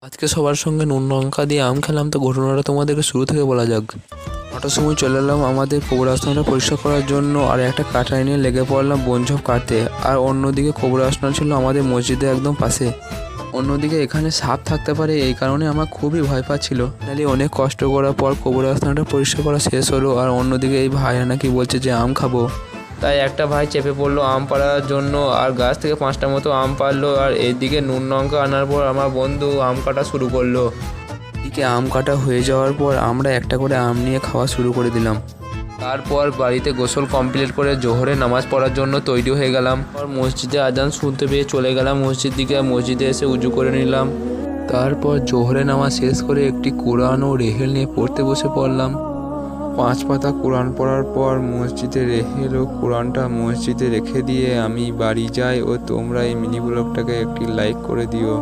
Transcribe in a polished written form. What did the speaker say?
আজকে সবার সঙ্গে নুন লঙ্কা দিয়ে আম খেলাম, তো ঘটনাটা তোমাদেরকে শুরু থেকে বলা যাক। 9টার সময় চলে এলাম আমাদের কবরস্থানটা পরিষ্কার করার জন্য, আর একটা কাঁটাই নিয়ে লেগে পড়লাম বনঝোপ কাটতে। আর অন্যদিকে কবরস্থান ছিল আমাদের মসজিদের একদম পাশে। অন্যদিকে এখানে সাপ থাকতে পারে, এই কারণে আমার খুবই ভয় পাচ্ছিল। তাহলে অনেক কষ্ট করার পর কবরস্থানটা পরিষ্কার করা শেষ হলো। আর অন্যদিকে এই ভাইয়া নাকি বলছে যে আম খাবো, তাই একটা ভাই চেপে পড়লো আম পাড়ার জন্য, আর গাছ থেকে 5টা মতো আম পাড়লো। আর এইদিকে নুন লঙ্কা আনার পর আমার বন্ধু আম কাটা শুরু করলো। এদিকে আম কাটা হয়ে যাওয়ার পর আমরা একটা করে আম নিয়ে খাওয়া শুরু করে দিলাম। তারপর বাড়িতে গোসল কমপ্লিট করে জোহরে নামাজ পড়ার জন্য তৈরি হয়ে গেলাম। আর মসজিদে আজান শুনতে পেয়ে চলে গেলাম মসজিদ দিকে। মসজিদে এসে উজু করে নিলাম। তারপর জোহরে নামাজ শেষ করে একটি কোরআন ও রেহেল নিয়ে পড়তে বসে পড়লাম। 5 পাতা কোরআন পড়ার পর মসজিদে রেহেল ও কোরআনটা মসজিদে রেখে দিয়ে আমি বাড়ি যাই। ও তোমরা এই মিনি ব্লগটাকে একটি লাইক করে দিও।